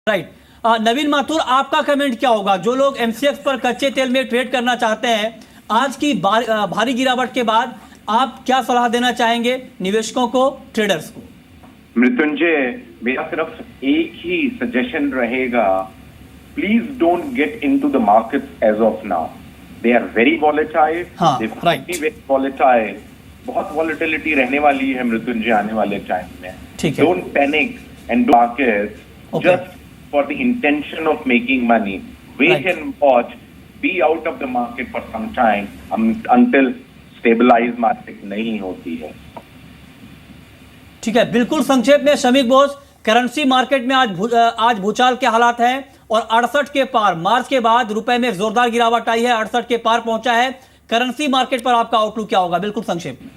Right. नवीन माथुर, आपका comment क्या होगा? जो लोग एमसीएक्स पर कच्चे तेल में ट्रेड करना चाहते हैं, आज की भारी गिरावट के बाद आप क्या सलाह देना चाहेंगे निवेशकों को, ट्रेडर्स को? मृत्युंजय, मेरा सिर्फ एक ही सजेशन रहेगा, please don't get into the markets as of now. They are very volatile. Volatile, बहुत वॉलेटिलिटी रहने वाली है मृत्युंजय आने वाले टाइम में। Don't panic and markets just for the intention of making money. Wait and watch. Be out of the market for some time until stabilized market नहीं होती है। ठीक है, बिल्कुल संक्षेप में शमीक बोस, करेंसी मार्केट में आज भूचाल के हालात हैं और 68 के पार, मार्च के बाद रुपए में जोरदार गिरावट आई है, 68 के पार पहुंचा है। करेंसी मार्केट पर आपका आउटलुक क्या होगा? बिल्कुल संक्षेप में।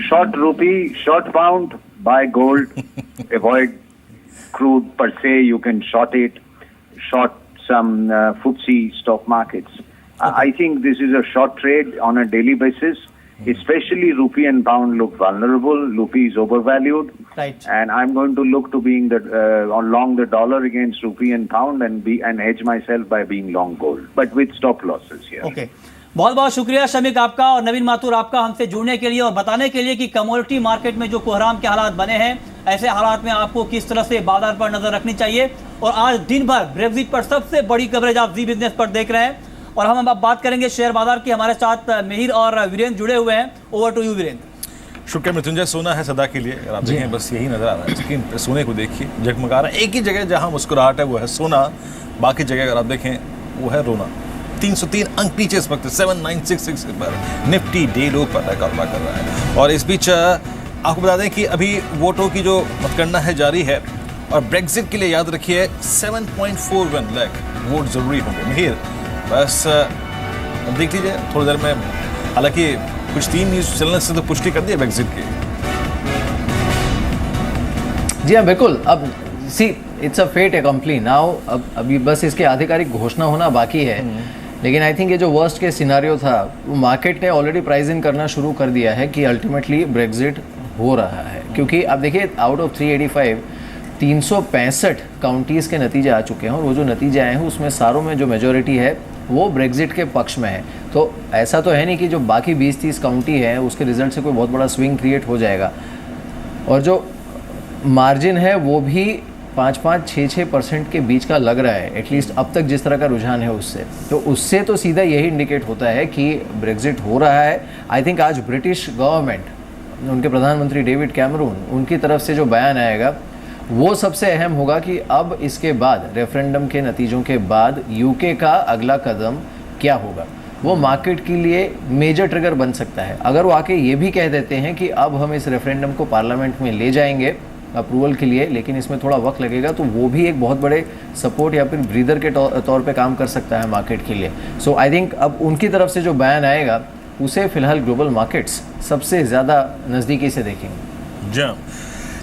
Short rupee, short pound, buy gold, avoid crude per se. You can short it, short some FTSE stock markets. I think this is a short trade on a daily basis. Especially rupee and pound look vulnerable. Rupee is overvalued, right? And I'm going to look to being along the dollar against rupee and pound and hedge myself by being long gold, but with stop losses here. Okay. बहुत बहुत शुक्रिया शमीक आपका और नवीन माथुर आपका हमसे जुड़ने के लिए और बताने के लिए कि कमोडिटी मार्केट में जो कोहराम के हालात बने हैं, ऐसे हालात में आपको किस तरह से बाजार पर नजर रखनी चाहिए। और आज दिन भर ब्रेक्जिट पर सबसे बड़ी कवरेज आप जी बिजनेस पर देख रहे हैं और हम अब बात करेंगे शेयर बाजार की। हमारे साथ मिहिर और वीरेंद्र जुड़े हुए हैं। Over to you Virendra. शुक्रिया मृत्युंजय। सोना है सदा के लिए, अगर आप देखें बस यही नजर आ रहा है स्क्रीन पर। सोने को देखिए, जगमगा रहा है। एक ही जगह जहां मुस्कुराहट है वो है सोना, बाकी जगह अगर आप देखें वो है रोना। 303 अंक नीचे इस वक्त 7966 पर निफ्टी डे लो पर कारोबार कर रहा है। और इस बीच आपको बता दें कि अभी वोटों की जो मतगणना है जारी है और ब्रेक्जिट के लिए याद रखिए 7.41 लाख वोट जरूरी होंगे। मिहिर, बस देख लीजिए थोड़ी देर में, हालांकि कुछ 3 न्यूज चैनल से तो पुष्टि कर दी है ब्रेक्जिट की। जी हाँ, बिल्कुल। अब see it's a feat accomplished now. अब अभी बस इसके आधिकारिक घोषणा होना बाकी है, लेकिन आई थिंक ये जो वर्स्ट केस सिनारियो था वो मार्केट ने ऑलरेडी प्राइस इन करना शुरू कर दिया है कि अल्टीमेटली ब्रेक्जिट हो रहा है। क्योंकि आप देखिए आउट ऑफ 385 365 काउंटीज़ के नतीजे आ चुके हैं और वो जो नतीजे आए हैं उसमें सारों में जो मेजॉरिटी है वो ब्रेक्जिट के पक्ष में है। तो ऐसा तो है नहीं कि जो बाकी 20-30 काउंटी है उसके रिजल्ट से कोई बहुत बड़ा स्विंग क्रिएट हो जाएगा। और जो मार्जिन है वो भी 5-6% के बीच का लग रहा है, एटलीस्ट अब तक जिस तरह का रुझान है उससे। तो उससे तो सीधा यही इंडिकेट होता है कि ब्रेक्जिट हो रहा है। आई थिंक आज ब्रिटिश गवर्नमेंट, उनके प्रधानमंत्री डेविड कैमरून, उनकी तरफ से जो बयान आएगा वो सबसे अहम होगा कि अब इसके बाद रेफरेंडम के नतीजों के बाद यूके का अगला कदम क्या होगा। वो मार्केट के लिए मेजर ट्रिगर बन सकता है। अगर वो आके ये भी कह देते हैं कि अब हम इस रेफरेंडम को पार्लियामेंट में ले जाएंगे अप्रूवल के लिए, लेकिन इसमें थोड़ा वक्त लगेगा, तो वो भी एक बहुत बड़े सपोर्ट या फिर ब्रीदर के तौर पे काम कर सकता है मार्केट के लिए। सो आई थिंक अब उनकी तरफ से जो बयान आएगा उसे फिलहाल ग्लोबल मार्केट्स सबसे ज़्यादा नज़दीकी से देखेंगे। जी,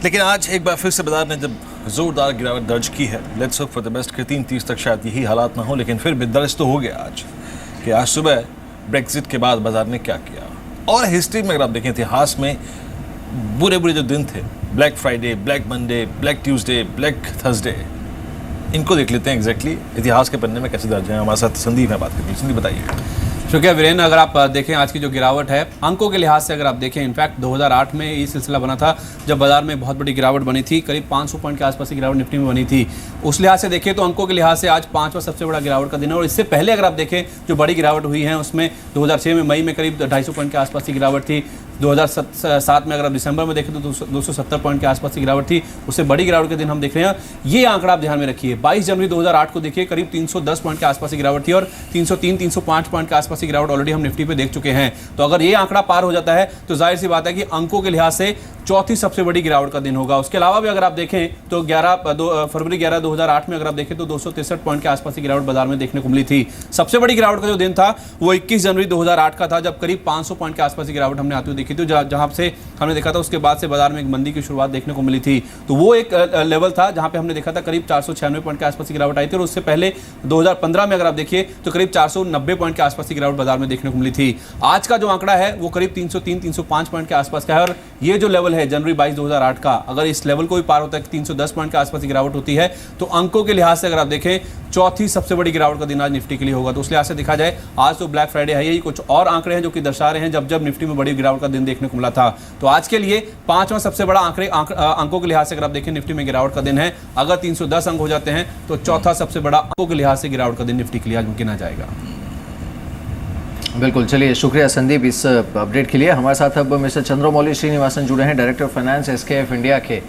लेकिन आज एक बार फिर से बाजार ने जब जोरदार गिरावट दर्ज की है, let's hope for the best कि 3:30 तक शायद यही हालात ना हो, लेकिन फिर भी दर्ज तो हो गया आज कि आज सुबह ब्रेक्जिट के बाद बाजार ने क्या किया। और हिस्ट्री में अगर आप देखें, इतिहास में बुरे जो दिन थे, black Friday, black Monday, black Tuesday, black Thursday, इनको देख लेते हैं एग्जैक्टली इतिहास के पन्ने में कैसे दर्ज है। हमारे साथ संदीप है बात करेंगे। संदीप बताइए। शुक्रिया वीरेंद्र। अगर आप देखें आज की जो गिरावट है अंकों के लिहाज से, अगर आप देखें, इनफैक्ट 2008 में ये सिलसिला बना था जब बाजार में बहुत बड़ी गिरावट बनी थी, करीब 500 पॉइंट के आसपास की गिरावट निफ्टी में बनी थी। उस लिहाज से देखें तो अंकों के लिहाज से आज 5वां सबसे बड़ा गिरावट का दिन है। और इससे पहले अगर आप देखें जो बड़ी गिरावट हुई है उसमें 2006 में मई में करीब 250 पॉइंट के आसपास की गिरावट थी। 2007 में अगर आप दिसंबर में देखें तो 270 पॉइंट के आसपास की गिरावट थी। उससे बड़ी गिरावट के दिन हम देख रहे हैं। ये आंकड़ा आप ध्यान में रखिए, 22 जनवरी 2008 को देखिए, करीब 310 पॉइंट के आसपास की गिरावट थी और 303-305 पॉइंट के आसपास की गिरावट ऑलरेडी हम निफ्टी पे देख चुके हैं। तो अगर ये आंकड़ा पार हो जाता है तो जाहिर सी बात है कि अंकों के लिहाज से चौथी सबसे बड़ी गिरावट का दिन होगा। उसके अलावा भी अगर आप देखें तो फरवरी 11 2008 में अगर आप देखें तो 263 पॉइंट के आसपास की गिरावट बाजार में देखने को मिली थी। सबसे बड़ी गिरावट का जो दिन था वो 21 जनवरी 2008 का था, जब करीब 500 पॉइंट के आसपास की गिरावट हमने आती हुई देखी थी, जहां से हमने देखा था उसके बाद से बाजार में एक मंदी की शुरुआत देखने को मिली थी। तो वो एक लेवल था जहां पे हमने देखा था करीब 496 पॉइंट के आसपास की गिरावट आई थी। और उससे पहले 2015 में अगर आप देखिए तो करीब 490 पॉइंट के आसपास की गिरावट बाजार में देखने को मिली थी। आज का जो आंकड़ा है वो करीब 303-305 पॉइंट के आसपास का है और ये जो लेवल है है जनवरी 22 2008 का, अगर इस लेवल को भी पार होता है कि 310 पॉइंट के आसपास की गिरावट होती है, तो अंकों के लिहाज से अगर आप देखें चौथी सबसे बड़ी गिरावट का दिन आज निफ्टी के लिए होगा। तो उस लिहाज से देखा जाए आज तो ब्लैक फ्राइडे है, यही कुछ और आंकड़े हैं जो कि दर्शा रहे हैं जब जब निफ्टी में बड़ी गिरावट का दिन देखने को मिला था। तो आज के लिए पांचवां सबसे बड़ा अंकों के लिहाज से अगर आप देखें निफ्टी में गिरावट का दिन है। अगर 310 अंक हो जाते हैं तो चौथा सबसे बड़ा अंकों के लिहाज से गिरावट का दिन निफ्टी के लिए आज मुमकिन आ जाएगा। बिल्कुल, चलिए शुक्रिया संदीप इस अपडेट के लिए। हमारे साथ अब मिस्टर चंद्रमौली श्रीनिवासन जुड़े हैं, director of finance SKF India के,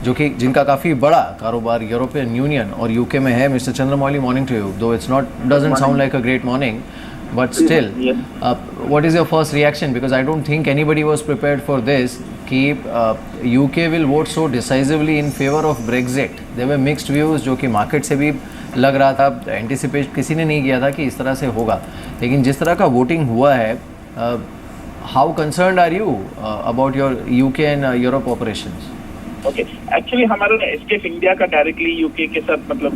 जो कि जिनका काफ़ी बड़ा कारोबार यूरोपियन यूनियन और यूके में है। Mister Chandramouli, morning to you, though it's not doesn't sound like a great morning, but still, what is your first reaction? Because I don't think anybody was prepared for this. कि UK will vote so decisively in favor of Brexit. There were mixed views, जो कि market से भी लग रहा था, anticipate किसी ने नहीं किया था कि इस तरह से होगा, लेकिन जिस तरह का वोटिंग हुआ है, how concerned are you about your UK and Europe operations? Okay, actually हमारा एसकेएफ इंडिया का डायरेक्टली यूके के साथ मतलब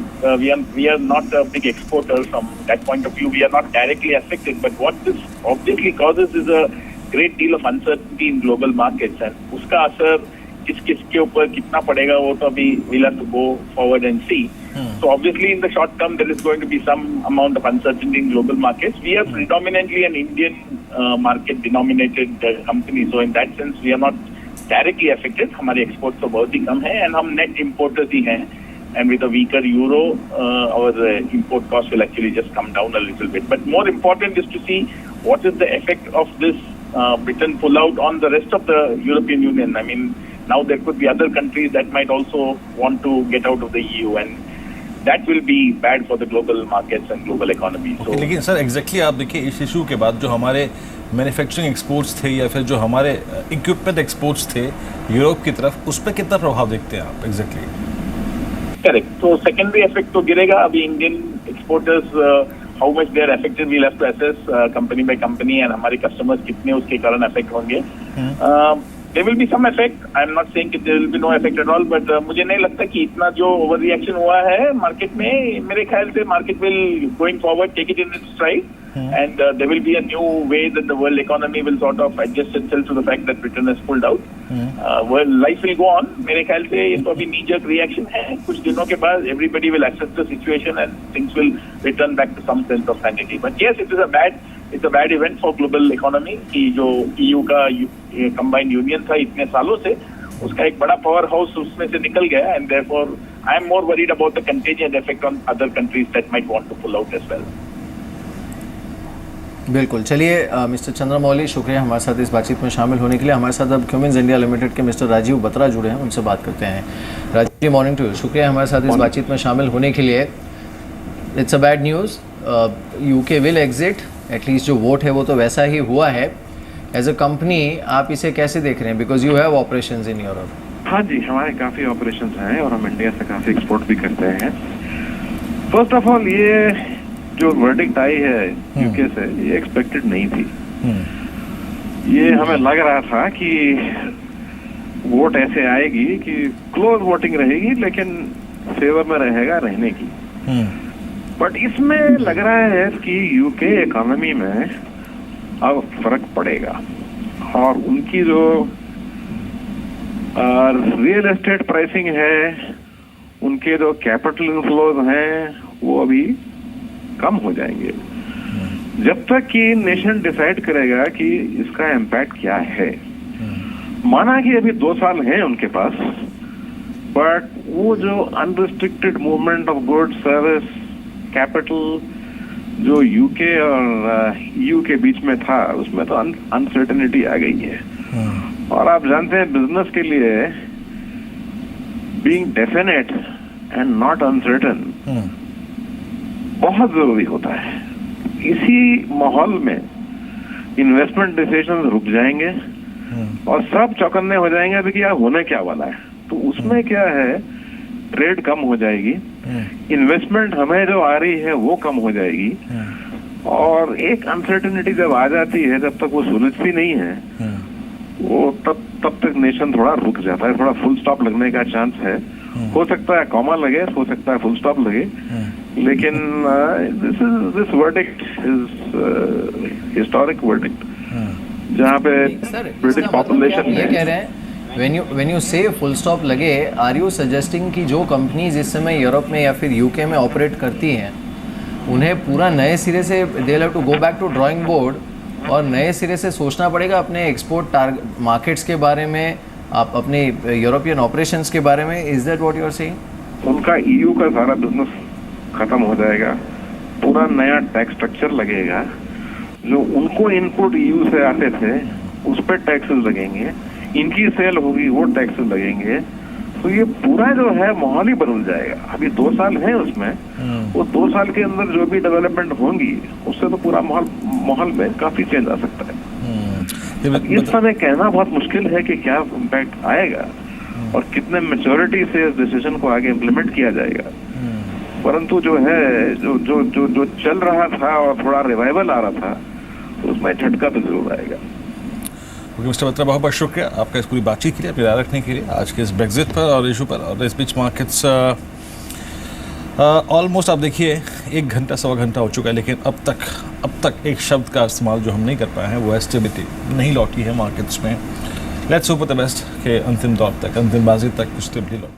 we are not a big exporter from that point of view, we are not directly affected, but what this obviously causes is a great deal of uncertainty in global markets, and उसका असर किस के ऊपर कितना पड़ेगा वो तो अभी we'll have to go forward and see. So obviously in the short term there is going to be some amount of uncertainty in global markets. We are predominantly an Indian market denominated company, so in that sense we are not directly affected. हमारे exports तो बहुत ही कम है and हम net importers ही हैं, and with a weaker euro our import cost will actually just come down a little bit. But more important is to see what is the effect of this Britain pullout on the rest of the European Union. I mean, now there could be other countries that might also want to get out of the EU, and that will be bad for the global markets and global economy. Okay, so लेकिन sir exactly आप देखिए इस issue के बाद जो हमारे manufacturing exports थे या फिर जो हमारे इक्विपमेंट एक्सपोर्ट्स थे यूरोप की तरफ, उस पर कितना प्रभाव देखते हैं आप एग्जैक्टली? करेक्ट, तो सेकेंडरी इफेक्ट तो गिरेगा। अभी Indian exporters how much they are affected will have to assess company by company, and हमारे कस्टमर्स कितने उसके कारण अफेक्ट होंगे। There will be some effect. I am not saying that there will be no effect at all, but मुझे नहीं लगता कि इतना जो ओवर रिएक्शन हुआ है मार्केट में, मेरे ख्याल से market will going forward take it in its stride, and there will be a new way that the world economy will sort of adjust itself to the fact that Britain has pulled out. Well, life will go on. मेरे ख्याल से ये तो अभी knee-jerk reaction है, कुछ दिनों के बाद everybody will assess the situation and things will return back to some sense of sanity. But yes, it's a bad event for global economy कि जो EU का combined union था इतने सालों से, उसका एक बड़ा पावर हाउस उसमें से निकल गया, and therefore I am more worried about the contagion effect on other countries that might want to pull out as well. बिल्कुल, चलिए मिस्टर चंद्रमौली, शुक्रिया हमारे साथ इस बातचीत में शामिल होने के लिए। हमारे साथ अब क्यूमिंस इंडिया लिमिटेड के मिस्टर राजीव बत्रा जुड़े हैं, उनसे बात करते हैं। राजीव जी, मॉर्निंग टू यू, शुक्रिया हमारे साथ इस बातचीत में शामिल होने के लिए। It's a bad news, UK will exit, at least जो वोट है वो तो वैसा ही हुआ है। एज अ कंपनी आप इसे कैसे देख रहे हैं, because you have operations in Europe? हाँ जी, हमारे काफ़ी ऑपरेशंस हैं और हम इंडिया से काफ़ी एक्सपोर्ट भी करते हैं। फर्स्ट ऑफ ऑल ये जो वर्डिक्ट आई है यूके से, ये एक्सपेक्टेड नहीं थी। ये हमें लग रहा था कि वोट ऐसे आएगी कि क्लोज वोटिंग रहेगी लेकिन फेवर में रहेगा रहने की, बट इसमें लग रहा है कि यूके इकोनॉमी में अब फर्क पड़ेगा और उनकी जो रियल एस्टेट प्राइसिंग है, उनके जो कैपिटल इनफ्लोज हैं वो अभी कम हो जाएंगे। जब तक कि नेशन डिसाइड करेगा कि इसका इम्पैक्ट क्या है, माना कि अभी 2 साल हैं उनके पास, बट वो जो unrestricted movement of goods, service, capital जो यूके और ईयू के बीच में था, उसमें तो अनसर्टेनिटी आ गई है। और आप जानते हैं बिजनेस के लिए being definite and not uncertain बहुत जरूरी होता है। इसी माहौल में इन्वेस्टमेंट डिसीजन रुक जाएंगे और सब चौकन्ने हो जाएंगे अभी कि यार होने क्या वाला है। तो उसमें क्या है, ट्रेड कम हो जाएगी, इन्वेस्टमेंट हमें जो आ रही है वो कम हो जाएगी, और एक अनसर्टेनिटी जब आ जाती है, जब तक वो सुलझती नहीं है, वो तब तक नेशन थोड़ा रुक जाता है, थोड़ा फुल स्टॉप लगने का चांस है। हो सकता है कॉमा लगे, हो सकता है फुल स्टॉप लगे, लेकिन this verdict is historic verdict, जहाँ पे ब्रिटिश पॉपुलेशन ये कह रहे हैं व्हेन यू से फुल स्टॉप लगे, आर यू सजेस्टिंग कि जो कंपनीज इस समय यूरोप में या फिर यूके में ऑपरेट करती हैं उन्हें पूरा नए सिरे से they have to go back to drawing board और नए सिरे से सोचना पड़ेगा अपने एक्सपोर्ट मार्केट्स के बारे में, आप अपने यूरोपियन ऑपरेशंस के बारे में? Is that what you are saying? उनका ईयू का सारा बिजनेस खत्म हो जाएगा, पूरा नया टैक्स स्ट्रक्चर लगेगा, जो उनको इनपुट ईयू से आते थे उस पर टैक्सेस लगेंगे, इनकी सेल होगी वो टैक्सेस लगेंगे, तो ये पूरा जो है माहौल ही बदल जाएगा। अभी 2 साल है उसमें, वो 2 साल के अंदर जो भी डेवलपमेंट होंगी उससे तो पूरा माहौल में काफी चेंज आ सकता है। इस समय कहना बहुत मुश्किल है कि क्या इम्पैक्ट आएगा और कितने मैच्योरिटी से इस डिसीजन को आगे इम्प्लीमेंट किया जाएगा, परंतु जो है जो चल रहा था और थोड़ा रिवाइवल आ रहा था उसमें झटका तो जरूर आएगा। मिस्टर बत्रा, बहुत बहुत शुक्रिया आपका इस पूरी बातचीत के लिए, अपनी राय रखने के लिए आज के इस ब्रेक्जिट पर और इशू पर। और इस बीच मार्केट्स ऑलमोस्ट आप देखिए 1 घंटा 1.25 घंटा हो चुका है, लेकिन अब तक एक शब्द का इस्तेमाल जो हम नहीं कर पाए हैं वो है स्टेबिलिटी, नहीं लौटी है मार्केट्स में। Let's hope for the best के अंतिम दौर तक, अंतिम बाजी तक कुछ स्टेबिलिटी लौटी।